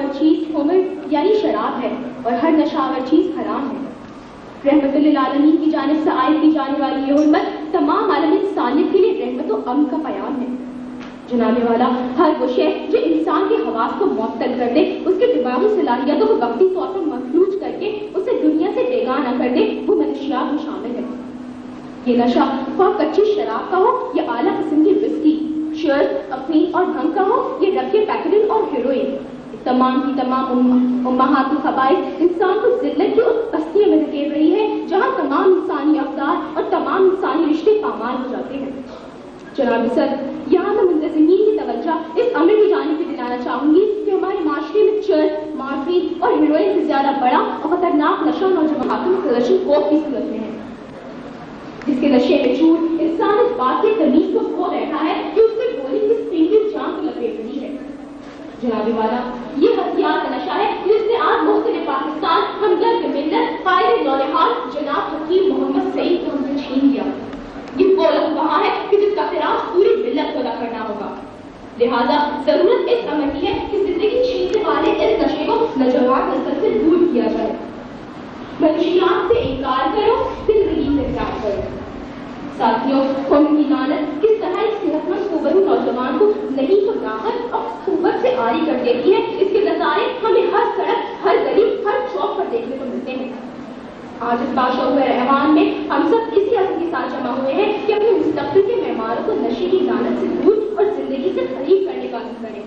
नशावर चीज खुमर यानी शराब है और हर नशावर चीज हराम है। रहमतुल आलमीन की जानिब से आयत की जाने वाली ये हुर्मत तमाम आलम इंसानियत के लिए रहमत और अमन का पैगाम है। जनाबे वाला, हर वो शय जो इंसान के हवास को मुअत्तल कर दे, उसके दिमागी सलाहियतों को वक्ती तौर पर मफलूज करके उसे दुनिया से बेगाना कर दे, वो मनशियात में शामिल है। ये नशा ख्वाह कच्ची शराब का हो या आला किस्म की विस्की, शर्त, अफीम और भंग का हो या रखे पैकेटिंग और हेरोइन, तमाम की तमाम उम्महातुल खबाइस इंसान को जिल्लत की उस पस्ती में धकेल रही है जहाँ तमाम इंसानी अक़दार और तमाम इंसानी रिश्ते पामाल हो जाते हैं। जनाब सर, यहाँ मैं मुंतज़िमीन की तवज्जो इस अमर की जानिब भी दिलाना चाहूँगी कि हमारे माशरे में चर्च, मार्फीन और हेरोइन से ज़्यादा बड़ा और खतरनाक नशा नौजवानों में प्रदर्शन कोक की सूरत में है, जिसके नशे में चूर इंसान इस बात की तमीज़ को खो बैठा है कि उससे गोली की स्प्रिंग जान को लपेट रही है। जनाबे वाला, ये हथियार का नशा है जिसने आज मुख्तलिफ पाकिस्तान हमदर्द मिल्लत कायदे नौनिहाल जनाब हकीम मोहम्मद सईद को हमसे छीन लिया। ये वो लम्हा वहाँ है कि जिसका खिराज पूरी मिल्लत को अदा करना होगा। लिहाजा जरूरत इस अमर की है कि जिंदगी छीनने वाले इस नशे को नौजवान नस्ल से दूर किया जाए। मंशियात से इनकार करो, जिंदगी से प्यार करो। साथियों, कौम की लानत किस तरह एक सेहतमंद खूबरू नौजवान को नहीं तो राहत और खूबत से आरी कर देती है, इसके नज़ारे हमें हर सड़क, हर गली, हर चौक पर देखने को मिलते हैं। आज इस बाशऊर रहमान में हम सब इसी असर के साथ जमा हुए हैं कि अपने मुस्तक़बिल के मेहमानों को नशे की लानत से दूर और जिंदगी से करीब करने का अज़्म करें।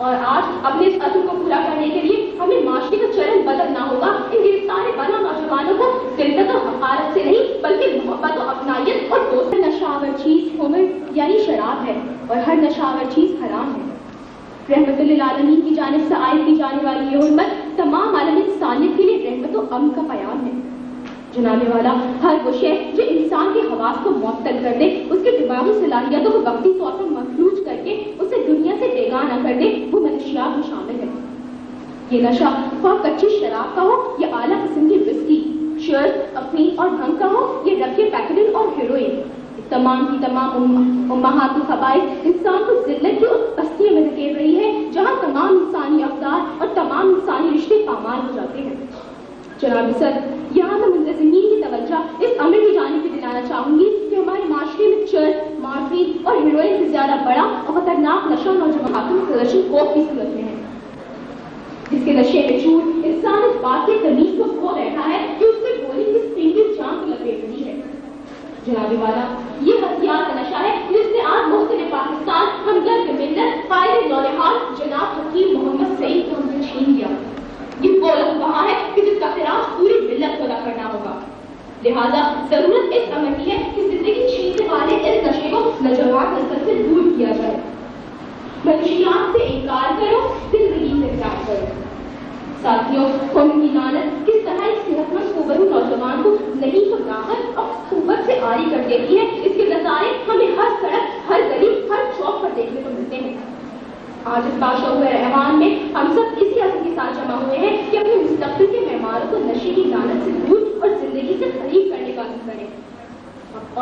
और आज अपने इस अज़्म को पूरा करने के लिए हमें माशरे का चरण बदलना होगा। इन गिरफ्तार बना नौजवानों को जिल्लत और हक़ारत से नहीं बल्कि मोहब्बत और अपनायत और दोस्त। नशावर चीज खुमर यानी शराब है और हर नशावर चीज हराम है। रहमतुल आलमीन की जानिब से आयत की जाने वाली ये हुर्मत तमाम आलम इंसानियत के लिए रहमत और अमन का पैगाम है। जनाबे वाला, हर वो शय जो इंसान के हवास को मुअत्तल कर दे, उसके दिमागी सलाहियतों को वक्ती तौर पर मफलूज करके उसे दुनिया से बेगाना कर दे, वो मनशियात में शामिल है। ये नशा ख्वाह कच्ची शराब का हो या आला किस्म की विस्की, शर्त, अफीम और भंग का हो या रखे पैकेटिंग और हेरोइन, तमाम की तमाम उम्महातुल खबाइस इंसान को जिल्लत की उस पस्ती में धकेल रही है जहाँ तमाम इंसानी अक़दार और तमाम इंसानी रिश्ते पामाल हो जाते हैं। जनाब सर, यहाँ मैं मुंतज़िमीन की तवज्जो इस अमर की जानिब भी दिलाना चाहूँगी कि हमारे माशरे में चर्च, मार्फीन और हेरोइन से ज़्यादा बड़ा और खतरनाक नशा नौजवानों में प्रदर्शन कोक की सूरत में है, जिसके नशे में चूर इंसान इस बात की तमीज़ को खो बैठा है कि उससे गोली की स्प्रिंग जान को लपेट रही है। जनाबे वाला, ये हथियार का नशा है जिसने आज मुख्तलिफ पाकिस्तान हमदर्द मिल्लत कायदे नौनिहाल जनाब हकीम मोहम्मद सईद को हमसे छीन लिया। ये वो लम्हा वहाँ है कि जिसका खिराज पूरी मिल्लत को अदा करना होगा। लिहाजा जरूरत इस अमर की है कि जिंदगी छीनने वाले इस नशे को नौजवान नस्ल से दूर किया जाए। मंशियात से इनकार करो, जिंदगी से प्यार करो। साथियों, कौम की लानत किस तरह एक सेहतमंद खूबरू नौजवान को नहीं तो राहत और खूबत से आरी कर देती है, इसके नज़ारे हमें हर सड़क, हर गली, हर चौक पर देखने को मिलते हैं। आज इस बाशऊर रहमान में हम सब इसी असर के साथ जमा हुए हैं कि अपने मुस्तक़बिल के मेहमानों को नशे की लानत से दूर और जिंदगी से करीब करने का अज़्म करें।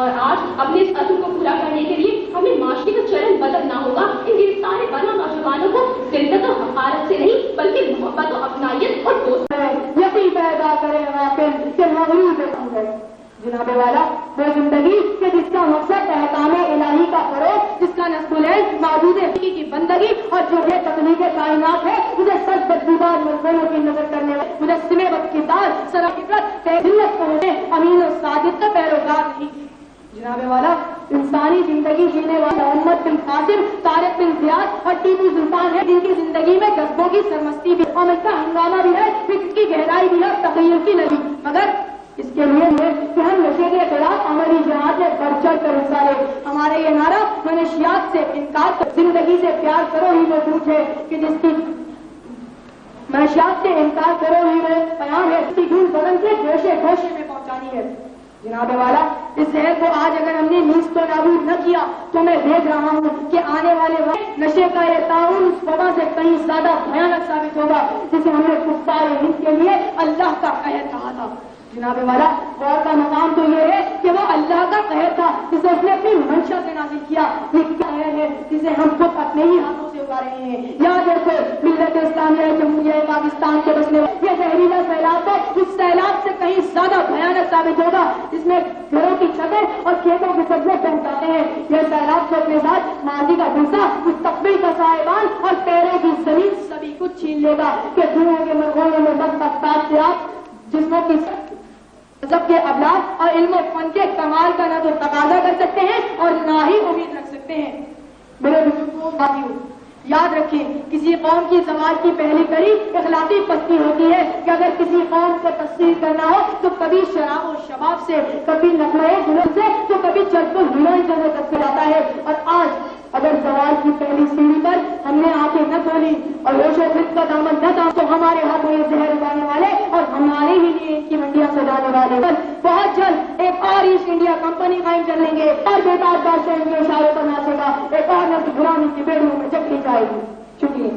और आज अपने इस अज़्म को पूरा करने के लिए हमें माशरे का चरण बदलना होगा। इन गिरफ्तार बना नौजवानों को जिल्लत और हक़ारत से नहीं बल्कि मोहब्बत और अपनायत और दोस्त यकीन पैदा करे जनाबे वाला, वो जिंदगी के जिसका मकसद अहकाम इलाही का फरोग, जिसका नस्ल मौजूद की बंदगी और जो है तकनीक कायनात है, मुझे सच बदबूदार मंजरों की नजर करने वाले मुजस्सिमे बदकिरदार सरफिकरत जिल्लत पहुंचे अमीन और सादिक का पैरोकार नहीं। जनाबे वाला, इंसानी जिंदगी जीने वाला मोहम्मद बिन कासिम, तारिक बिन जियाद और टीपू सुल्तान है, जिनकी जिंदगी में जज्बों की सरमस्ती भी और इसका हंगामा भी है, फिक्र की गहराई भी है, तखय्युल की नहीं, मगर इसके लिए है कि हम नशे के खिलाफ अमली जहाज से बढ़ चढ़ कर हिस्सा ले। हमारा ये नारा मनशियात से इनकार कर, जिंदगी से प्यार करो ही वो पूछ है कि जिसकी मनशियात से इनकार करो ही वो बयान है, इसकी धूल बदन से जोशे जोशे में पहुंचानी है। जनाबे वाला, इस शहर को आज अगर हमने नीस तो नाबूद न किया तो मैं देख रहा हूँ कि आने वाले वक्त नशे का ये ताउन उस वबा से कहीं ज्यादा भयानक साबित होगा जिसे हमने कुफ्फार हिंद के लिए अल्लाह का कहर कहा था। जनाबे वाला, गौर का मकाम तो ये है कि वो अल्लाह का कहर था जिसे उसने अपनी मंशा से नाज़िल किया। ये कहर है जिसे हम खुद अपने ही हाथों से چکا رہے ہیں. یاد رکھو ملت اسلامیہ جمہوریہ پاکستان کے بسنے والے یہ زہریلا سیلاب ہے. اس سیلاب سے کہیں زیادہ بھیانک ثابت ہوگا جس میں گھروں کی چھتیں اور کھیتوں کے سبزے بہ جاتے ہیں. یہ سیلاب سے اپنے ساتھ ماضی کا بھوسا, مستقبل کا سائبان اور پیروں کی زمین سبھی کچھ چھین لے گا کہ دنیا کے مرغوبوں میں بس سے آپ جسموں کی مذہب کے ابلاغ اور علم و فن کے کمال کا نہ تو تقاضا کر سکتے ہیں اور نہ ہی امید رکھ سکتے ہیں. میرے بزرگوں بھائیوں, یاد رکھیں کسی قوم کی زوال کی پہلی کڑی اخلاقی پستی ہوتی ہے کہ اگر کسی قوم کو تسلیم کرنا ہو تو کبھی شراب و شباب سے, کبھی نقلے جنون سے, تو کبھی چرب و ہیروئن سے وہ تک جاتا ہے. اور آج اگر زوال کی پہلی سیڑھی پر ہم نے آنکھیں نہ کھولی اور ہوش و خرد کا دامن نہ تھا تو ہمارے ہاتھوں یہ زہر اگانے والے اور ہمارے ہی لیے ان کی منڈیاں سجانے والے بہت جلد ایک اور ایسٹ انڈیا کمپنی قائم کر لیں گے اور بیٹار دار سے ان کے اشاروں پر ناچے گا. ایک اور نسل غلامی کی بیڑیوں میں چکری جائے گی. شکریہ.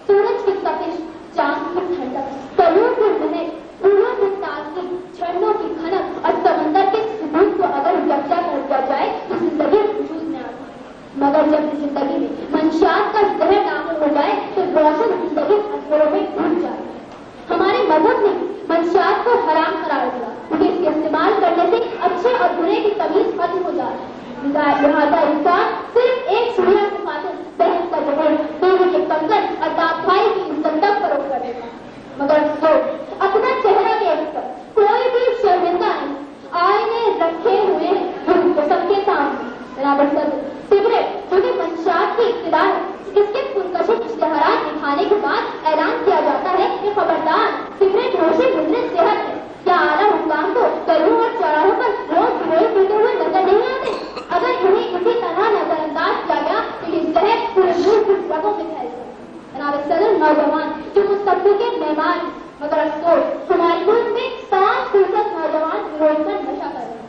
سورج کی تپش, چاند کی ٹھنڈک, تلوں کی مہک, پھولوں کی تازگی, جھرنوں کی کھنک اور سمندر کے سکون کو اگر یکجا کر دیا جائے تو زندگی وجود میں آتی ہے. مگر جب زندگی میں منشیات کا زہر داخل ہو جائے تو روشن زندگی اثروں میں ڈوب جاتی ہے. ہمارے مذہب نے منشیات کو حرام قرار دیا کیونکہ اس کے استعمال کرنے سے اچھے اور برے کی تمیز ختم ہو جاتی ہے. لہٰذا انسان صرف ایک سوریا کی خاطر بہن کا جہر, بیوی کے کنگن اور باپ بھائی کی عزت تک فروخت کر دیتا. مگر افسوس اپنا چہرہ دیکھ کر کوئی بھی شرمندہ نہیں. آئینے رکھے ہوئے ہیں سب کے سامنے. برابر سگریٹ جو کہ منشیات کی ابتدا ہے, اس کے پرکشش اشتہارات دکھانے کے بعد اعلان کیا جاتا ہے کہ خبردار سگریٹ نوشی مضر صحت ہے. کیا اعلیٰ حکام کو گلیوں اور چوراہوں پر روز گھوڑے پیتے ہوئے نظر نہیں آتے؟ اگر انہیں اسی طرح نظر انداز کیا گیا تو یہ زہر پورے ملک کی سڑکوں میں پھیل گیا. جناب صدر نوجوان جو مستقبل کے مہمان ہیں, مگر افسوس ہمارے ملک میں 5% نوجوان ہیروئن پر نشہ کر رہے ہیں.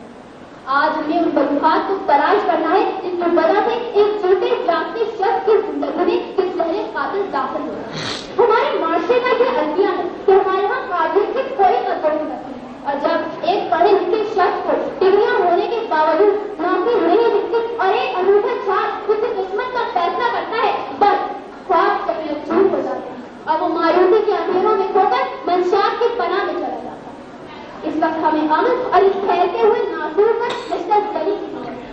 آج ہمیں ان وجوہات کو تلاش کرنا ہے جن کی وجہ سے ایک جھوٹے جاگتے شخص کی زندگی میں یہ زہر قاتل داخل ہو. ہمارے معاشرے کا یہ المیہ ہے کہ ہمارے یہاں قابلیت کی کوئی قدر نہیں کرتی, اور جب ایک پڑھے لکھے شخص کو ڈگریاں ہونے کے باوجود نوکری نہیں ملتی اور ایک انوکھا چھاپ اس کی قسمت کا فیصلہ کرتا ہے, بس خواب چکنے چور ہو جاتے ہیں اور وہ مایوسی کے اندھیروں میں کھو کر منشیات کی پناہ میں چلا جاتا ہے. اس وقت ہمیں امن اور اس پھیلتے ہوئے ناصور پر مستقبلی کی ضرورت ہے,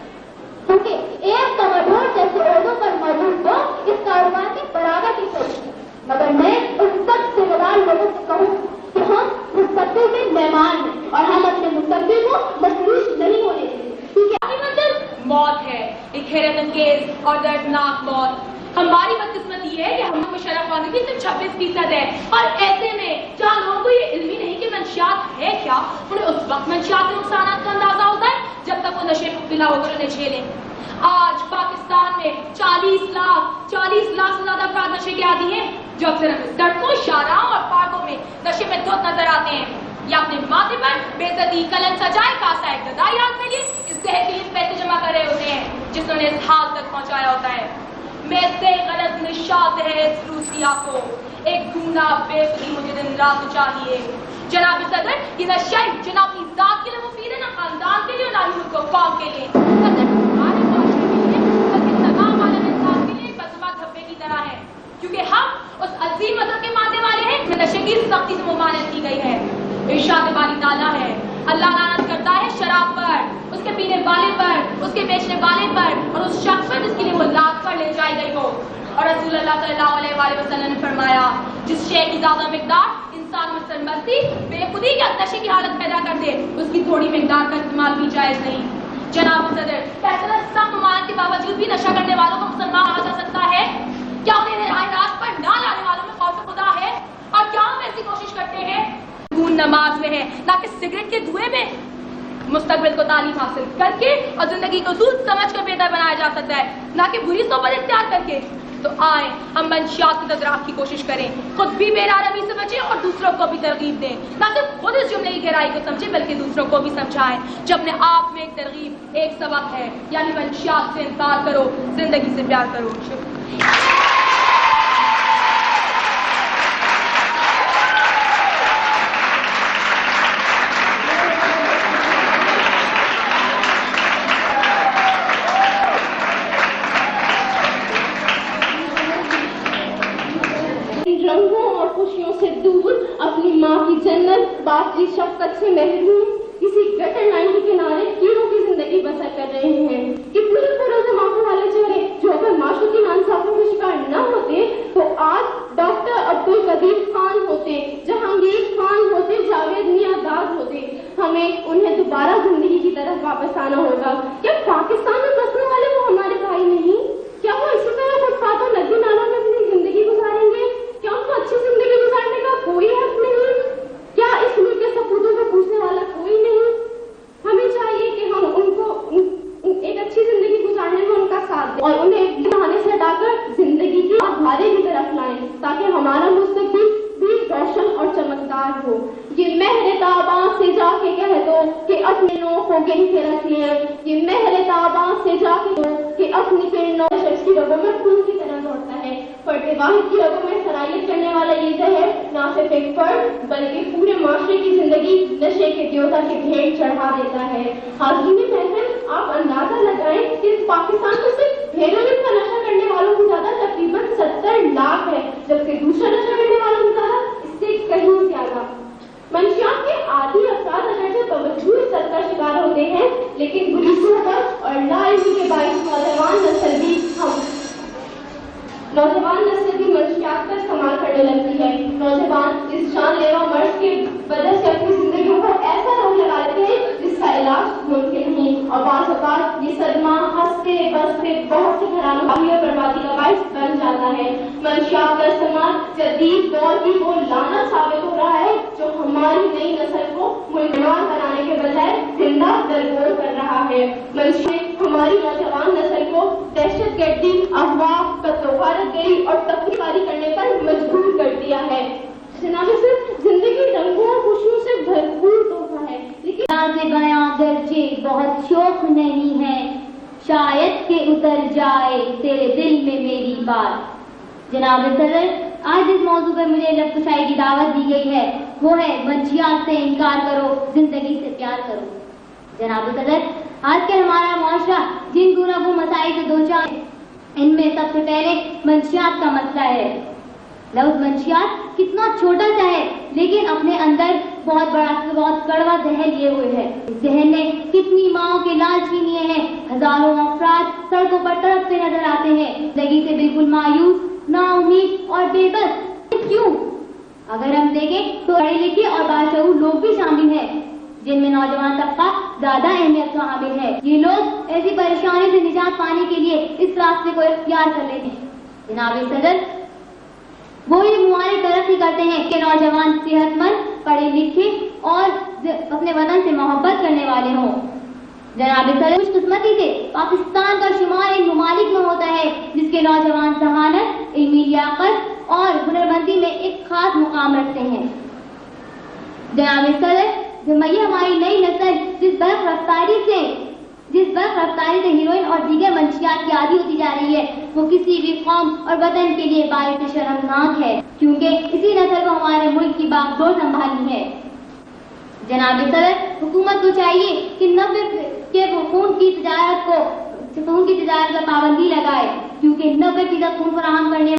کیونکہ ایک کمرڈور جیسے عہدوں پر موجود لوگ اس کاروبار کے برابر کی کوشش ہے. مگر میں ان سب ذمہ دار لوگوں سے کہوں کہ ہم مستقبل کے مہمان ہیں اور ہم اپنے مستقبل کو مفلوج نہیں ہونے دیں گے, کیونکہ موت ہے, ایک حیرت انگیز اور دردناک موت. ہماری بدقسمتی یہ ہے کہ ہم میں شرح خواندگی صرف 26% ہے, اور ایسے میں جہاں لوگوں کو یہ علم ہی نہیں کہ منشیات ہے کیا, انہیں اس وقت منشیات کے نقصانات کا اندازہ ہوتا ہے جب تک وہ نشے مبتلا ہو کر انہیں جھیلیں. آج پاکستان میں 40 لاکھ سے زیادہ افراد نشے کے عادی ہیں جو اکثر ہمیں سڑکوں, شاہراہوں اور پارکوں میں نشے میں دھت نظر آتے ہیں, یا اپنے ماتھے پر بےعزتی کلن سجائے کاسا اقتدار یاد کے لیے اس زہر کے لیے پیسے جمع کر رہے ہوتے ہیں جس نے انہیں اس حال تک پہنچایا ہوتا ہے. میں سے غلط نشاط ہے اس روسیا کو, ایک ڈھونڈا بے خودی مجھے دن رات چاہیے. جناب صدر, یہ نشہ جناب اپنی ذات کے لیے مفید ہے, نہ خاندان کے لیے, نہ ہی ملک و قوم کے لیے. ہمارے معاشرے کے لیے بلکہ تمام عالم انسان کے لیے بسما دھبے کی طرح ہے, کیونکہ ہم اس عظیم مذہب کے ماننے والے ہیں جس میں نشے کی سختی سے ممانعت کی گئی ہے. ارشاد باری تعالیٰ ہے, اللہ لعنت کرتا ہے شراب پر, اس کے پینے والے پر, اس کے بیچنے والے پر, اور اس شخص پر جس کے لیے وہ لاد پر لے جائی گئی ہو. اور رسول اللہ صلی اللہ علیہ وآلہ وسلم نے فرمایا, جس شے کی زیادہ مقدار انسان میں سرمستی, بے خودی یا نشے کی حالت پیدا کر دے, اس کی تھوڑی مقدار کا استعمال بھی جائز نہیں. جناب صدر, کیسا سخت ممانعت کے باوجود بھی نشہ کرنے والوں کو مسلمان کہا جا سکتا ہے؟ کیا انہیں راہ راست پر نہ لانے والوں میں خوف خدا ہے؟ اور کیا ہم ایسی کوشش کرتے ہیں؟ نماز میں ہے, نہ کہ سگریٹ کے دھوئے میں. مستقبل کو تعلیم حاصل کر کے اور زندگی کو سوچ سمجھ کر بہتر بنایا جا سکتا ہے, نہ کہ بری صحبت اختیار کر کے. تو آئیں ہم منشیات کی تدراک کی کوشش کریں, خود بھی بے آرامی سے بچیں اور دوسروں کو بھی ترغیب دیں. نہ صرف خود اس جملے کی گہرائی کو سمجھیں بلکہ دوسروں کو بھی سمجھائیں. جو اپنے آپ میں ایک ترغیب, ایک سبق ہے, یعنی منشیات سے انکار کرو, زندگی سے پیار کرو. شکریہ. शफकत से महरूम किसी गटर लाइन के किनारे कीड़ों की जिंदगी बसर कर रहे हैं। कितने ही पुराने आंखों वाले चेहरे जो अगर माशूकी नाइंसाफियों के शिकार न होते तो आज डॉक्टर अब्दुल कदीर खान होते, जहांगीर खान होते, जावेद मियाँदाद होते। हमें उन्हें दोबारा जिंदगी की तरफ वापस आना होगा। क्या पाकिस्तान में बसने वाले वो हमारे भाई नहीं? क्या वो इसी तरह फुटपाथ और नदी नालों में अपनी जिंदगी गुजारेंगे? क्या उनको अच्छी जिंदगी गुजारने का कोई हक नहीं? क्या इस मुल्क के सपूतों को पूछने वाला कोई नहीं? हमें चाहिए कि हम उनको एक अच्छी जिंदगी गुजारने में उनका साथ दें और उन्हें बहाने से हटाकर जिंदगी की आधारे की तरफ लाएं, ताकि हमारा मुस्तकबिल भी रोशन और चमकदार हो। ये महरे ताबा से जाके कह दो कि अपने नोखों गिन के रख लें। ये महरे ताबा से जाके दो कि अपनी किरणों शख्स की रगों में खून की तरह दौड़ता है। फर्द वाहिद की रगों में सरायत करने वाला ये जहर ना सिर्फ एक फर्द बल्कि पूरे माशरे की जिंदगी नशे के द्योता के भेंट चढ़ा देता है। हाज़रीन महफिल, आप अंदाजा लगाएं कि इस पाकिस्तान में सिर्फ हेरोइन का नशा करने वालों की ज्यादा तकरीबन 70 लाख है, जबकि दूसरा नशा करने वालों की ज्यादा इससे कहीं ज्यादा। मंशियात के आदि अफराद अगरचे तवज्जो सद का शिकार होते हैं, लेकिन बुरी सोहबत और लाइल्मी के बाइस नौजवान नस्ल भी मंशियात का इस्तेमाल करने लगती है। नौजवान इस जानलेवा मर्ज के वजह से अपनी जिंदगियों को ऐसा रोग लगा लेते हैं जिसका इलाज मुमकिन नहीं, और बाज़ औक़ात ये सदमा हंसते बसते बहुत से घरानों और बर्बादी का बाइस बन जाता है। मंशियात का इस्तेमाल जदीद दौर की वो लानत साबित हो रहा है जो हमारी नई नस्ल को मुल्कवार बनाने के बजाय जिंदा दरगोर कर रहा है। मंशियात हमारी नौजवान नस्ल को दहशतगर्दी, अफवाह, कत्ल-ओ-गारतगरी और तफरीकारी करने पर मजबूर कर दिया है। जनाब सिर्फ जिंदगी रंगों और खुशियों से भरपूर तोहफा है, लेकिन बयां दर्जे बहुत शौक नहीं है, शायद के उतर जाए तेरे दिल में मेरी बात। जनाब सदर, आज इस मौजू पर मुझे लफ्ज़शाई की दावत दी गई है, वो है मंशियात से इनकार करो, जिंदगी से प्यार करो। जनाब सदर, आजकल हमारा मुआशरा जिन गुनाहों मसाइल से दो चार, इनमें सबसे पहले मंशियात का मसला है। लफ्ज़ मंशियात कितना छोटा सा है, लेकिन अपने अंदर बहुत कड़वा जहर लिए हुए है। इस जहर ने कितनी माओं के लाल छीन लिए हैं। हजारों अफराद सड़कों पर तड़पते नजर आते हैं, जिंदगी से बिल्कुल मायूस, नाउम्मीद और बेबस। क्यों? अगर हम देखें तो पढ़े लिखे और बाशऊर लोग भी शामिल हैं, जिनमें नौजवान तबका ज्यादा अहमियत का हामिल है। ये लोग ऐसी परेशानी से निजात पाने के लिए इस रास्ते को इख्तियार कर लेते हैं। जनाब सदर, वो ये मुआरे तरक्की करते हैं कि नौजवान सेहतमंद, पढ़े लिखे और अपने वतन से मोहब्बत करने वाले हों। जनाब सदर, खुशकिस्मती से पाकिस्तान का शुमार इन ममालिक में होता है जिसके नौजवान जहानत, इल्मी लियाकत और हुनरमंदी में एक खास मुकाम रखते हैं। जनाब सदर, ये हमारी नई नस्ल जिस बर्फ रफ्तारी से हीरोइन और दीगर मंशियात की आदी होती जा रही है, वो किसी भी कौम और वतन के लिए बाइस शर्मनाक है, क्योंकि इसी नस्ल को हमारे मुल्क की बागडोर संभालनी है। जनाब सदर, हुकूमत को चाहिए कि नब्बे के खून की तजारत पर पाबंदी लगाए, क्योंकि 90% खून फराहम करने